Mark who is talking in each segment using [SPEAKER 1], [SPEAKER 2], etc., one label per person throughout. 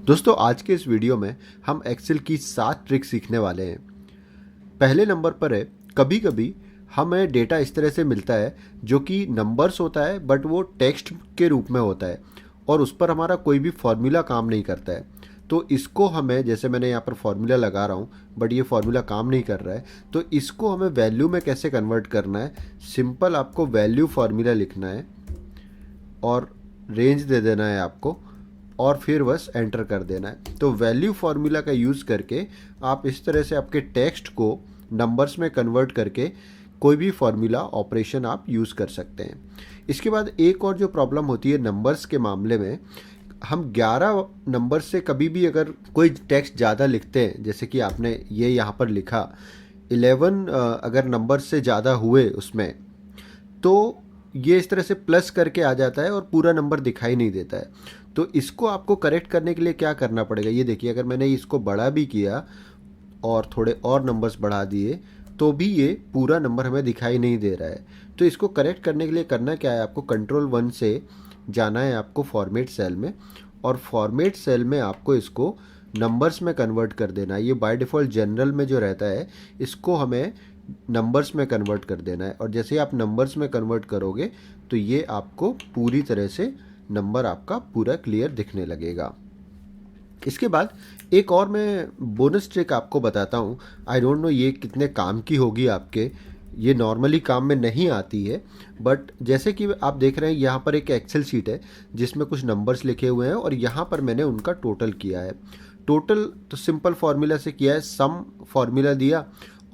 [SPEAKER 1] दोस्तों आज के इस वीडियो में हम एक्सेल की 7 ट्रिक सीखने वाले हैं। पहले नंबर पर है, कभी कभी हमें डेटा इस तरह से मिलता है जो कि नंबर्स होता है बट वो टेक्स्ट के रूप में होता है और उस पर हमारा कोई भी फॉर्मूला काम नहीं करता है। तो इसको हमें, जैसे मैंने यहाँ पर फॉर्मूला लगा रहा हूँ बट ये फॉर्मूला काम नहीं कर रहा है, तो इसको हमें वैल्यू में कैसे कन्वर्ट करना है। सिंपल आपको वैल्यू फार्मूला लिखना है और रेंज दे देना है आपको और फिर बस एंटर कर देना है। तो वैल्यू फार्मूला का यूज़ करके आप इस तरह से आपके टेक्स्ट को नंबर्स में कन्वर्ट करके कोई भी फार्मूला ऑपरेशन आप यूज़ कर सकते हैं। इसके बाद एक और जो प्रॉब्लम होती है नंबर्स के मामले में, हम 11 नंबर से कभी भी अगर कोई टेक्स्ट ज़्यादा लिखते हैं, जैसे कि आपने ये यहाँ पर लिखा 11 अगर नंबर से ज़्यादा हुए उसमें, तो ये इस तरह से प्लस करके आ जाता है और पूरा नंबर दिखाई नहीं देता है। तो इसको आपको करेक्ट करने के लिए क्या करना पड़ेगा, ये देखिए, अगर मैंने इसको बड़ा भी किया और थोड़े और नंबर्स बढ़ा दिए तो भी ये पूरा नंबर हमें दिखाई नहीं दे रहा है। तो इसको करेक्ट करने के लिए करना क्या है, आपको कंट्रोल 1 से जाना है आपको फॉर्मेट सेल में, और फॉर्मेट सेल में आपको इसको नंबर्स में कन्वर्ट कर देना है। ये बाय डिफ़ॉल्ट जनरल में जो रहता है इसको हमें नंबर्स में कन्वर्ट कर देना है, और जैसे ही आप नंबर्स में कन्वर्ट करोगे तो ये आपको पूरी तरह से नंबर आपका पूरा क्लियर दिखने लगेगा। इसके बाद एक और मैं बोनस ट्रिक आपको बताता हूँ। आई डोंट नो ये कितने काम की होगी आपके, ये नॉर्मली काम में नहीं आती है, बट जैसे कि आप देख रहे हैं यहाँ पर एक एक्सेल शीट है जिसमें कुछ नंबर्स लिखे हुए हैं और यहाँ पर मैंने उनका टोटल किया है। टोटल तो सिंपल फार्मूला से किया है, सम फार्मूला दिया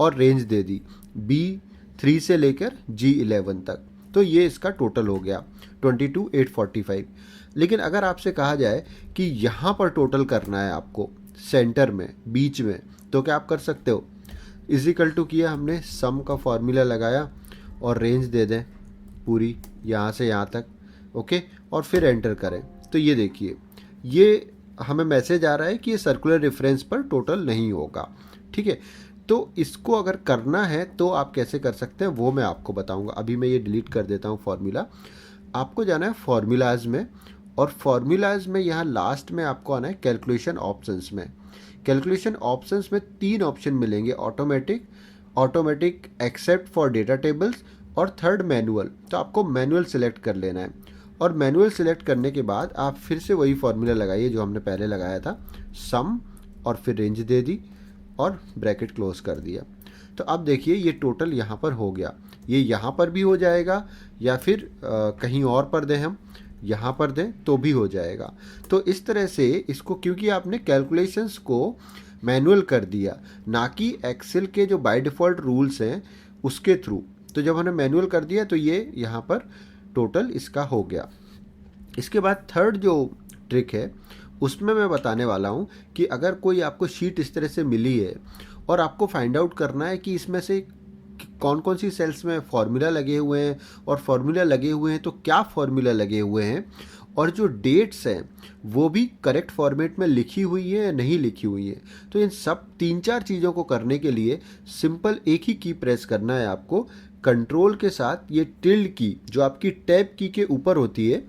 [SPEAKER 1] और रेंज दे दी B3 से लेकर G11 तक, तो ये इसका टोटल हो गया 22,845। लेकिन अगर आपसे कहा जाए कि यहाँ पर टोटल करना है आपको सेंटर में, बीच में, तो क्या आप कर सकते हो, इजिकल टू किया हमने, सम का फॉर्मूला लगाया और रेंज दे दें पूरी यहाँ से यहाँ तक, ओके, और फिर एंटर करें। तो ये देखिए, ये हमें मैसेज आ रहा है कि ये सर्कुलर रेफरेंस पर टोटल नहीं होगा। ठीक है, तो इसको अगर करना है तो आप कैसे कर सकते हैं वो मैं आपको बताऊंगा। अभी मैं ये डिलीट कर देता हूँ फॉर्मूला। आपको जाना है फॉर्मूलाज में, और फॉर्मूलाज में यहाँ लास्ट में आपको आना है कैलकुलेशन ऑप्शंस में। कैलकुलेशन ऑप्शंस में 3 ऑप्शन मिलेंगे, automatic except for data tables और थर्ड मैनुअल। तो आपको मैनुअल सिलेक्ट कर लेना है, और मैनुअल सिलेक्ट करने के बाद आप फिर से वही फॉर्मूला लगाइए जो हमने पहले लगाया था, सम, और फिर रेंज दे दी और ब्रैकेट क्लोज कर दिया। तो अब देखिए ये टोटल यहाँ पर हो गया। ये यहाँ पर भी हो जाएगा या फिर कहीं और पर दें, हम यहाँ पर दें तो भी हो जाएगा। तो इस तरह से इसको, क्योंकि आपने कैलकुलेशंस को मैनुअल कर दिया, ना कि एक्सेल के जो बाय डिफ़ॉल्ट रूल्स हैं उसके थ्रू, तो जब हमने मैनुअल कर दिया तो ये यहाँ पर टोटल इसका हो गया। इसके बाद थर्ड जो ट्रिक है उसमें मैं बताने वाला हूँ कि अगर कोई आपको शीट इस तरह से मिली है और आपको फाइंड आउट करना है कि इसमें से कौन कौन सी सेल्स में फार्मूला लगे हुए हैं, और फार्मूला लगे हुए हैं तो क्या फार्मूला लगे हुए हैं, और जो डेट्स हैं वो भी करेक्ट फॉर्मेट में लिखी हुई है या नहीं लिखी हुई है। तो इन सब 3-4 चीज़ों को करने के लिए सिंपल एक ही की प्रेस करना है आपको, कंट्रोल के साथ ये टिल्ड की जो आपकी टैब की के ऊपर होती है,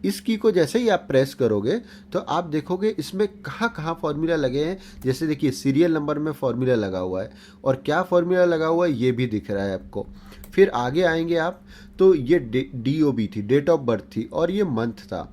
[SPEAKER 1] इस की को जैसे ही आप प्रेस करोगे तो आप देखोगे इसमें कहाँ कहाँ फार्मूला लगे हैं। जैसे देखिए सीरियल नंबर में फार्मूला लगा हुआ है, और क्या फार्मूला लगा हुआ है ये भी दिख रहा है आपको। फिर आगे आएंगे आप तो ये DOB थी, डेट ऑफ बर्थ थी, और ये मंथ था,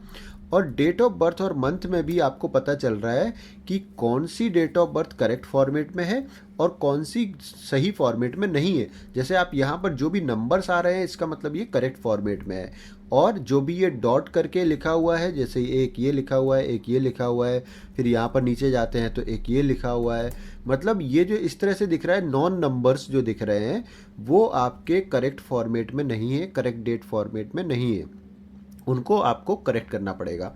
[SPEAKER 1] और डेट ऑफ बर्थ और मंथ में भी आपको पता चल रहा है कि कौन सी date of birth correct format में है और कौन सी सही फॉर्मेट में नहीं है। जैसे आप यहाँ पर जो भी नंबर्स आ रहे हैं इसका मतलब ये करेक्ट फॉर्मेट में है, और जो भी ये डॉट करके लिखा हुआ है, जैसे एक ये लिखा हुआ है, एक ये लिखा हुआ है, फिर यहाँ पर नीचे जाते हैं तो एक ये लिखा हुआ है, मतलब ये जो इस तरह से दिख रहा है, नॉन नंबर्स जो दिख रहे हैं वो आपके करेक्ट फॉर्मेट में नहीं है, करेक्ट डेट फॉर्मेट में नहीं है, उनको आपको करेक्ट करना पड़ेगा।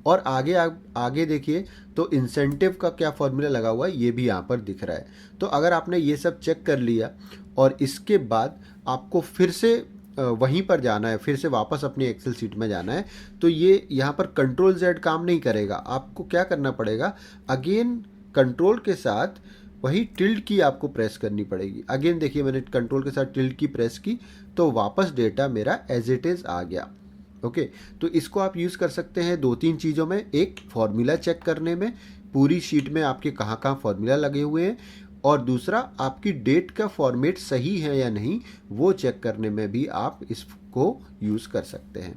[SPEAKER 1] और आगे आगे देखिए तो इंसेंटिव का क्या फॉर्मूला लगा हुआ है ये भी यहाँ पर दिख रहा है। तो अगर आपने ये सब चेक कर लिया और इसके बाद आपको फिर से वहीं पर जाना है, फिर से वापस अपनी एक्सेल शीट में जाना है, तो ये यहाँ पर Ctrl+Z काम नहीं करेगा। आपको क्या करना पड़ेगा, अगेन कंट्रोल के साथ वही टिल्ड की आपको प्रेस करनी पड़ेगी। अगेन देखिए मैंने कंट्रोल के साथ टिल्ड की प्रेस की तो वापस डेटा मेरा एज इट इज़ आ गया। ओके, तो इसको आप यूज़ कर सकते हैं 2-3 चीज़ों में। एक, फॉर्मूला चेक करने में, पूरी शीट में आपके कहाँ कहाँ फॉर्मूला लगे हुए हैं, और दूसरा आपकी डेट का फॉर्मेट सही है या नहीं वो चेक करने में भी आप इसको यूज़ कर सकते हैं।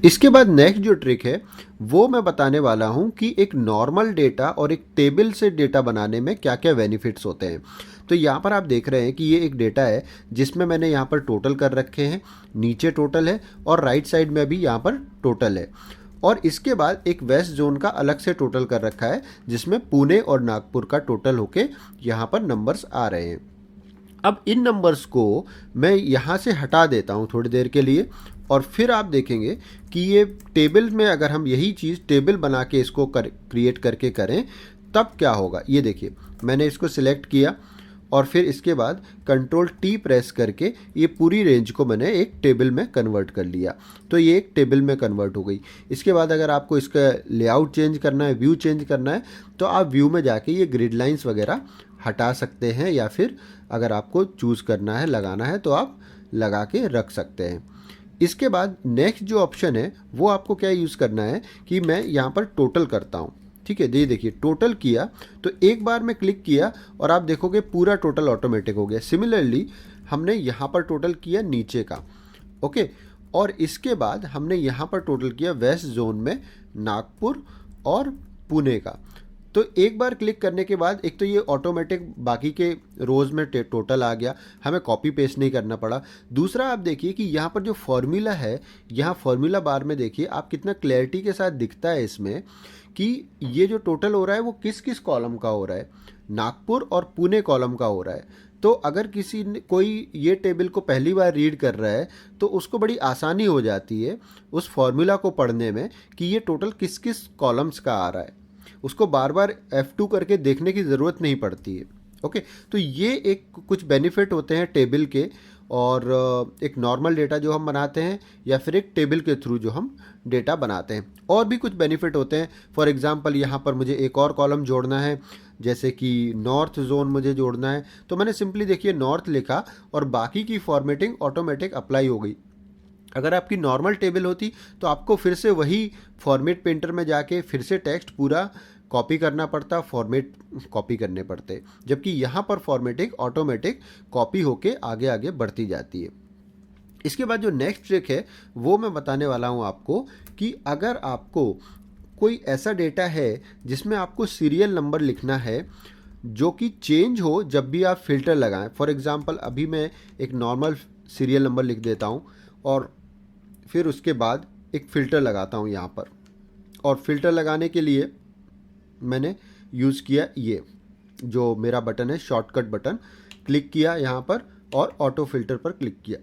[SPEAKER 1] इसके बाद नेक्स्ट जो ट्रिक है वो मैं बताने वाला हूँ कि एक नॉर्मल डेटा और एक टेबल से डेटा बनाने में क्या क्या बेनिफिट्स होते हैं। तो यहाँ पर आप देख रहे हैं कि ये एक डेटा है जिसमें मैंने यहाँ पर टोटल कर रखे हैं, नीचे टोटल है और राइट साइड में भी यहाँ पर टोटल है, और इसके बाद एक वेस्ट जोन का अलग से टोटल कर रखा है जिसमें पुणे और नागपुर का टोटल होके यहाँ पर नंबर्स आ रहे हैं। अब इन नंबर्स को मैं यहाँ से हटा देता हूँ थोड़ी देर के लिए, और फिर आप देखेंगे कि ये टेबल में अगर हम यही चीज़ टेबल बना के इसको क्रिएट करके करें तब क्या होगा। ये देखिए, मैंने इसको सिलेक्ट किया और फिर इसके बाद कंट्रोल टी प्रेस करके ये पूरी रेंज को मैंने एक टेबल में कन्वर्ट कर लिया, तो ये एक टेबल में कन्वर्ट हो गई। इसके बाद अगर आपको इसका लेआउट चेंज करना है, व्यू चेंज करना है, तो आप व्यू में जाके ये ग्रिड लाइंस वगैरह हटा सकते हैं, या फिर अगर आपको चूज़ करना है, लगाना है, तो आप लगा के रख सकते हैं। इसके बाद नेक्स्ट जो ऑप्शन है वो आपको क्या यूज़ करना है कि मैं यहाँ पर टोटल करता हूँ। ठीक है, ये देखिए टोटल किया तो एक बार में क्लिक किया और आप देखोगे पूरा टोटल ऑटोमेटिक हो गया। सिमिलरली हमने यहाँ पर टोटल किया नीचे का, ओके, और इसके बाद हमने यहाँ पर टोटल किया वेस्ट जोन में नागपुर और पुणे का। तो एक बार क्लिक करने के बाद एक तो ये ऑटोमेटिक बाकी के रोज़ में टोटल आ गया, हमें कॉपी पेस्ट नहीं करना पड़ा। दूसरा आप देखिए कि यहाँ पर जो फॉर्मूला है, यहाँ फॉर्मूला बार में देखिए आप कितना क्लैरिटी के साथ दिखता है इसमें कि ये जो टोटल हो रहा है वो किस किस कॉलम का हो रहा है, नागपुर और पुणे कॉलम का हो रहा है। तो अगर किसी ने कोई ये टेबल को पहली बार रीड कर रहा है तो उसको बड़ी आसानी हो जाती है उस फॉर्मूला को पढ़ने में कि ये टोटल किस किस कॉलम्स का आ रहा है, उसको बार बार F2 करके देखने की ज़रूरत नहीं पड़ती है। ओके, तो ये एक कुछ बेनिफिट होते हैं टेबल के, और एक नॉर्मल डेटा जो हम बनाते हैं या फिर एक टेबल के थ्रू जो हम डेटा बनाते हैं। और भी कुछ बेनिफिट होते हैं। फॉर एग्जांपल यहाँ पर मुझे एक और कॉलम जोड़ना है, जैसे कि नॉर्थ जोन मुझे जोड़ना है, तो मैंने सिंपली देखिए नॉर्थ लिखा और बाकी की फॉर्मेटिंग ऑटोमेटिक अप्लाई हो गई। अगर आपकी नॉर्मल टेबल होती तो आपको फिर से वही फॉर्मेट पेंटर में जाके फिर से टेक्स्ट पूरा कॉपी करना पड़ता, फॉर्मेट कॉपी करने पड़ते, जबकि यहाँ पर फॉर्मेटिंग ऑटोमेटिक कॉपी होके आगे आगे बढ़ती जाती है। इसके बाद जो नेक्स्ट ट्रिक है वो मैं बताने वाला हूँ आपको कि अगर आपको कोई ऐसा डेटा है जिसमें आपको सीरियल नंबर लिखना है जो कि चेंज हो जब भी आप फिल्टर लगाएं। फॉर एग्जांपल अभी मैं एक नॉर्मल सीरियल नंबर लिख देता हूँ और फिर उसके बाद एक फ़िल्टर लगाता हूँ यहाँ पर, और फिल्टर लगाने के लिए मैंने यूज़ किया ये जो मेरा बटन है शॉर्टकट बटन, क्लिक किया यहाँ पर और ऑटो फिल्टर पर क्लिक किया।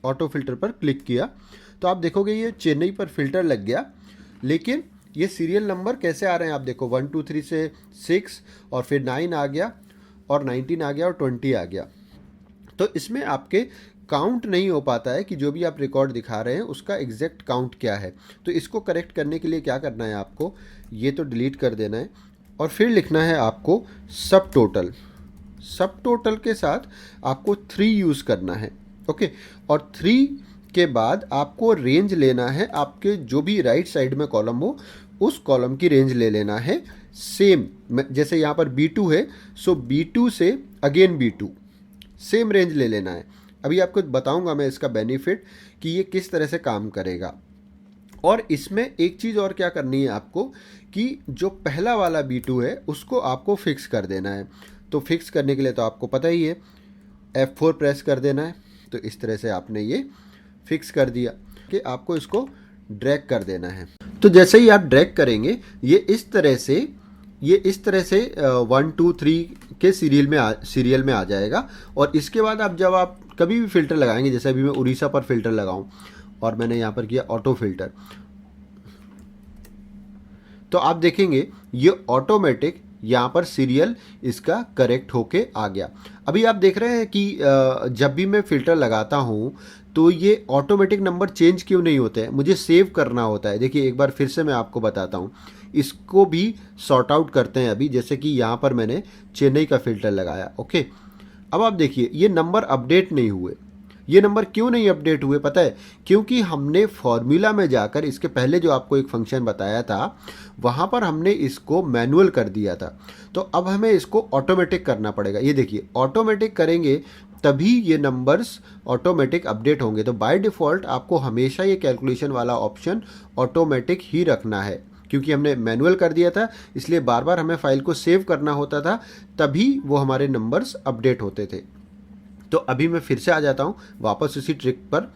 [SPEAKER 1] ऑटो फिल्टर पर क्लिक किया तो आप देखोगे ये चेन्नई पर फिल्टर लग गया, लेकिन ये सीरियल नंबर कैसे आ रहे हैं आप देखो 1 2 3 से 6 और फिर 9 आ गया और 19 आ गया और 20 आ गया। तो इसमें आपके काउंट नहीं हो पाता है कि जो भी आप रिकॉर्ड दिखा रहे हैं उसका एग्जैक्ट काउंट क्या है। तो इसको करेक्ट करने के लिए क्या करना है आपको, ये तो डिलीट कर देना है और फिर लिखना है आपको सब टोटल। सब टोटल के साथ आपको 3 यूज़ करना है, ओके, और 3 के बाद आपको रेंज लेना है, आपके जो भी राइट साइड में कॉलम हो उस कॉलम की रेंज ले लेना है। सेम जैसे यहाँ पर B2 है, सो B2 से अगेन B2 सेम रेंज ले लेना है। अभी आपको बताऊंगा मैं इसका बेनिफिट कि ये किस तरह से काम करेगा। और इसमें एक चीज़ और क्या करनी है आपको कि जो पहला वाला B2 है उसको आपको फिक्स कर देना है। तो फिक्स करने के लिए तो आपको पता ही है F4 प्रेस कर देना है। तो इस तरह से आपने ये फिक्स कर दिया कि आपको इसको ड्रैग कर देना है। तो जैसे ही आप ड्रैग करेंगे ये इस तरह से 1 2 3 के सीरियल में आ जाएगा। और इसके बाद आप जब आप कभी भी फिल्टर लगाएंगे, जैसे अभी मैं उड़ीसा पर फिल्टर लगाऊं और मैंने यहाँ पर किया ऑटो फिल्टर, तो आप देखेंगे ये ऑटोमेटिक यहाँ पर सीरियल इसका करेक्ट होके आ गया। अभी आप देख रहे हैं कि जब भी मैं फ़िल्टर लगाता हूँ तो ये ऑटोमेटिक नंबर चेंज क्यों नहीं होते हैं, मुझे सेव करना होता है। देखिए एक बार फिर से मैं आपको बताता हूँ, इसको भी सॉर्ट आउट करते हैं अभी। जैसे कि यहाँ पर मैंने चेन्नई का फ़िल्टर लगाया, ओके, अब आप देखिए ये नंबर अपडेट नहीं हुए, ये नंबर क्यों नहीं अपडेट हुए पता है? क्योंकि हमने फॉर्मूला में जाकर, इसके पहले जो आपको एक फंक्शन बताया था वहाँ पर हमने इसको मैनुअल कर दिया था। तो अब हमें इसको ऑटोमेटिक करना पड़ेगा। ये देखिए, ऑटोमेटिक करेंगे तभी ये नंबर्स ऑटोमेटिक अपडेट होंगे। तो बाय डिफ़ॉल्ट आपको हमेशा ये कैलकुलेशन वाला ऑप्शन ऑटोमेटिक ही रखना है, क्योंकि हमने मैनुअल कर दिया था, इसलिए बार बार हमें फाइल को सेव करना होता था, तभी वो हमारे नंबर्स अपडेट होते थे। तो अभी मैं फिर से आ जाता हूँ वापस उसी ट्रिक पर।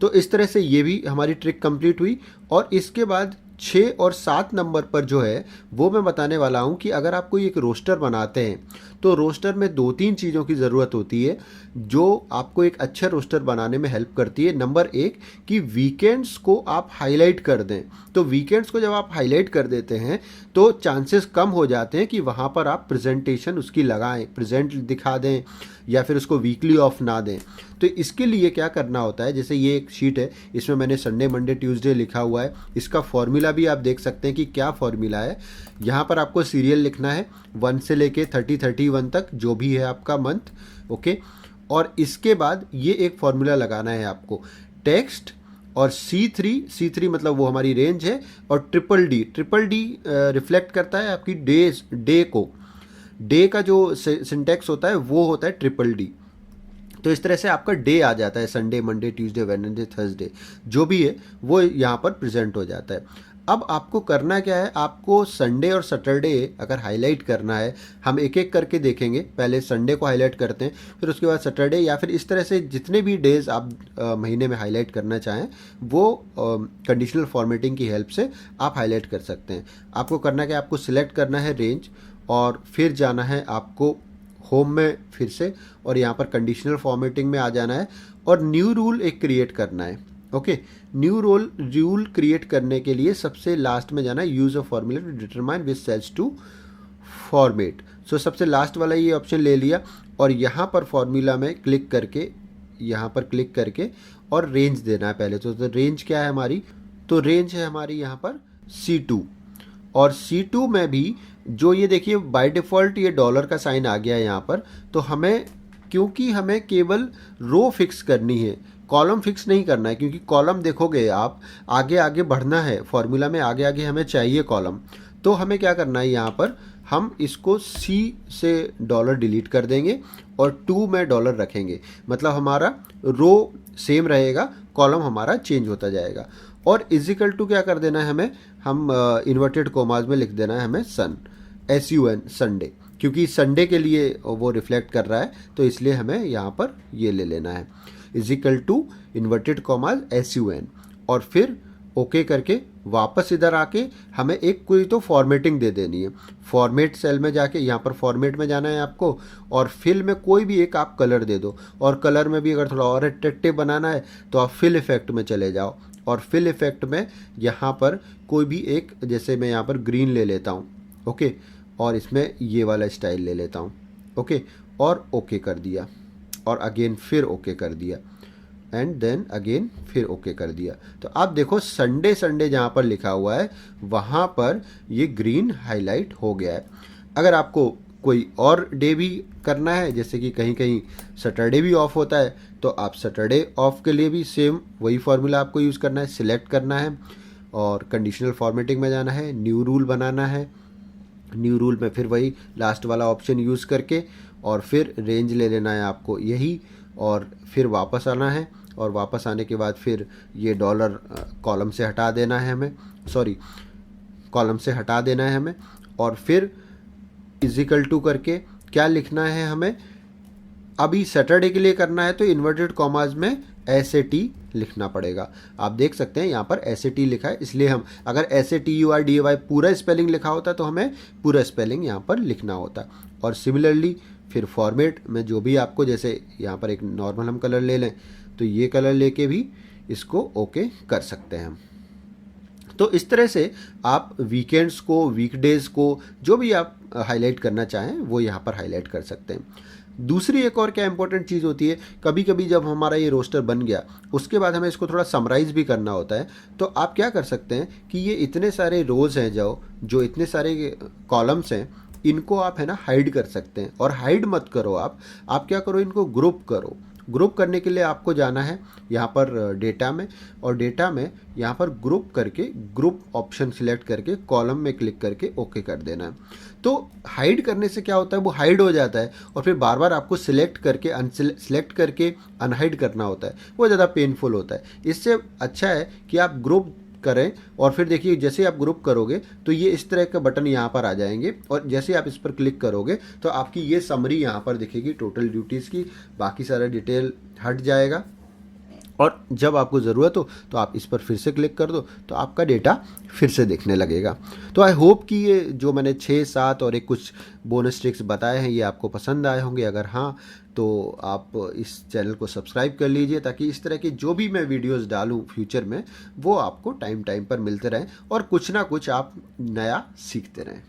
[SPEAKER 1] तो इस तरह से ये भी हमारी ट्रिक कंप्लीट हुई। और इसके बाद 6 और 7 नंबर पर जो है वो मैं बताने वाला हूँ कि अगर आप कोई एक रोस्टर बनाते हैं तो रोस्टर में 2-3 चीज़ों की ज़रूरत होती है जो आपको एक अच्छा रोस्टर बनाने में हेल्प करती है। नंबर 1 कि वीकेंड्स को आप हाईलाइट कर दें। तो वीकेंड्स को जब आप हाईलाइट कर देते हैं तो चांसेस कम हो जाते हैं कि वहाँ पर आप प्रेजेंटेशन उसकी लगाएं, प्रेजेंट दिखा दें या फिर उसको वीकली ऑफ ना दें। तो इसके लिए क्या करना होता है, जैसे ये एक शीट है, इसमें मैंने संडे मंडे ट्यूसडे लिखा हुआ है। इसका फॉर्मूला भी आप देख सकते हैं कि क्या फॉर्मूला है। यहाँ पर आपको सीरियल लिखना है 1 से लेके 31 तक, जो भी है आपका मंथ, ओके। और इसके बाद ये एक फॉर्मूला लगाना है आपको, टेक्स्ट और C3 मतलब वो हमारी रेंज है, और ट्रिपल डी रिफ्लेक्ट करता है आपकी डे को। डे का जो सिंटेक्स होता है वो होता है ट्रिपल डी। तो इस तरह से आपका डे आ जाता है, Sunday Monday Tuesday Wednesday Thursday जो भी है वो यहाँ पर प्रेजेंट हो जाता है। अब आपको करना क्या है, आपको संडे और सैटरडे अगर हाईलाइट करना है, हम एक एक करके देखेंगे। पहले संडे को हाईलाइट करते हैं, फिर उसके बाद सैटरडे, या फिर इस तरह से जितने भी डेज आप महीने में हाईलाइट करना चाहें वो कंडीशनल फॉर्मेटिंग की हेल्प से आप हाईलाइट कर सकते हैं। आपको करना क्या है, आपको सिलेक्ट करना है रेंज और फिर जाना है आपको होम में फिर से, और यहाँ पर कंडीशनल फॉर्मेटिंग में आ जाना है और न्यू रूल एक क्रिएट करना है, ओके। न्यू रूल क्रिएट करने के लिए सबसे लास्ट में जाना है, use a formula to determine which cells to format. So सबसे लास्ट वाला ये ऑप्शन ले लिया और यहाँ पर फॉर्मूला में क्लिक करके, यहाँ पर क्लिक करके और रेंज देना है पहले। तो रेंज क्या है हमारी, तो रेंज है हमारी यहाँ पर C2। और C2 में भी जो ये देखिए बाय डिफ़ॉल्ट ये डॉलर का साइन आ गया है यहाँ पर। तो हमें, क्योंकि हमें केवल रो फिक्स करनी है, कॉलम फिक्स नहीं करना है, क्योंकि कॉलम देखोगे आप आगे आगे बढ़ना है फॉर्मूला में, आगे आगे हमें चाहिए कॉलम। तो हमें क्या करना है, यहाँ पर हम इसको C से डॉलर डिलीट कर देंगे और 2 में डॉलर रखेंगे, मतलब हमारा रो सेम रहेगा, कॉलम हमारा चेंज होता जाएगा। और इजिकल टू क्या कर देना है हमें, हम इन्वर्टेड कोमाज में लिख देना है हमें सन, SUN, संडे, क्योंकि संडे के लिए वो रिफ्लेक्ट कर रहा है, तो इसलिए हमें यहाँ पर ये ले लेना है, is equal to inverted commas SUN। और फिर ओके करके वापस इधर आके हमें एक कोई तो फॉर्मेटिंग दे देनी है। फॉर्मेट सेल में जाके यहाँ पर फॉर्मेट में जाना है आपको, और फिल में कोई भी एक आप कलर दे दो। और कलर में भी अगर थोड़ा और अट्रैक्टिव बनाना है तो आप फिल इफेक्ट में चले जाओ, और फिल इफेक्ट में यहाँ पर कोई भी एक, जैसे मैं यहाँ पर ग्रीन ले लेता हूँ, ओके, और इसमें ये वाला स्टाइल ले लेता हूँ, ओके, और ओके कर दिया, और अगेन फिर ओके कर दिया, एंड देन अगेन फिर ओके कर दिया। तो आप देखो संडे संडे जहाँ पर लिखा हुआ है वहाँ पर ये ग्रीन हाईलाइट हो गया है। अगर आपको कोई और डे भी करना है, जैसे कि कहीं कहीं सैटरडे भी ऑफ होता है, तो आप सैटरडे ऑफ के लिए भी सेम वही फार्मूला आपको यूज़ करना है, सिलेक्ट करना है और कंडीशनल फॉर्मेटिंग में जाना है, न्यू रूल बनाना है। न्यू रूल में फिर वही लास्ट वाला ऑप्शन यूज़ करके और फिर रेंज ले लेना है आपको यही, और फिर वापस आना है, और वापस आने के बाद फिर ये डॉलर कॉलम से हटा देना है हमें, सॉरी कॉलम से हटा देना है हमें, और फिर इजिकल टू करके क्या लिखना है हमें, अभी सैटरडे के लिए करना है तो इन्वर्टेड कॉमाज में SAT लिखना पड़ेगा। आप देख सकते हैं यहाँ पर SAT लिखा है, इसलिए हम, अगर SATURDAY पूरा स्पेलिंग लिखा होता तो हमें पूरा स्पेलिंग यहाँ पर लिखना होता। और सिमिलरली फिर फॉर्मेट में जो भी आपको, जैसे यहाँ पर एक नॉर्मल हम कलर ले लें तो ये कलर लेके भी इसको ओके कर सकते हैं हम। तो इस तरह से आप वीकेंड्स को, वीकडेज़ को, जो भी आप हाईलाइट करना चाहें वो यहाँ पर हाईलाइट कर सकते हैं। दूसरी एक और क्या इंपॉर्टेंट चीज़ होती है, कभी कभी जब हमारा ये रोस्टर बन गया उसके बाद हमें इसको थोड़ा समराइज़ भी करना होता है। तो आप क्या कर सकते हैं कि ये इतने सारे रोज़ हैं, जो इतने सारे कॉलम्स हैं, इनको आप है ना हाइड कर सकते हैं। और हाइड मत करो आप क्या करो, इनको ग्रुप करो। ग्रुप करने के लिए आपको जाना है यहाँ पर डेटा में, और डेटा में यहाँ पर ग्रुप करके ग्रुप ऑप्शन सिलेक्ट करके कॉलम में क्लिक करके ओके कर देना है। तो हाइड करने से क्या होता है, वो हाइड हो जाता है और फिर बार बार आपको सिलेक्ट करके अनसिलेक्ट करके अनहाइड करना होता है, वो ज़्यादा पेनफुल होता है। इससे अच्छा है कि आप ग्रुप करें और फिर देखिए जैसे ही आप ग्रुप करोगे तो ये इस तरह का बटन यहाँ पर आ जाएंगे, और जैसे ही आप इस पर क्लिक करोगे तो आपकी ये समरी यहाँ पर दिखेगी टोटल ड्यूटीज़ की, बाकी सारा डिटेल हट जाएगा। और जब आपको ज़रूरत हो तो आप इस पर फिर से क्लिक कर दो तो आपका डेटा फिर से दिखने लगेगा। तो आई होप कि ये जो मैंने 6, 7 और एक कुछ बोनस ट्रिक्स बताए हैं ये आपको पसंद आए होंगे। अगर हाँ तो आप इस चैनल को सब्सक्राइब कर लीजिए, ताकि इस तरह की जो भी मैं वीडियोस डालूं फ्यूचर में वो आपको टाइम टाइम पर मिलते रहें और कुछ ना कुछ आप नया सीखते रहें।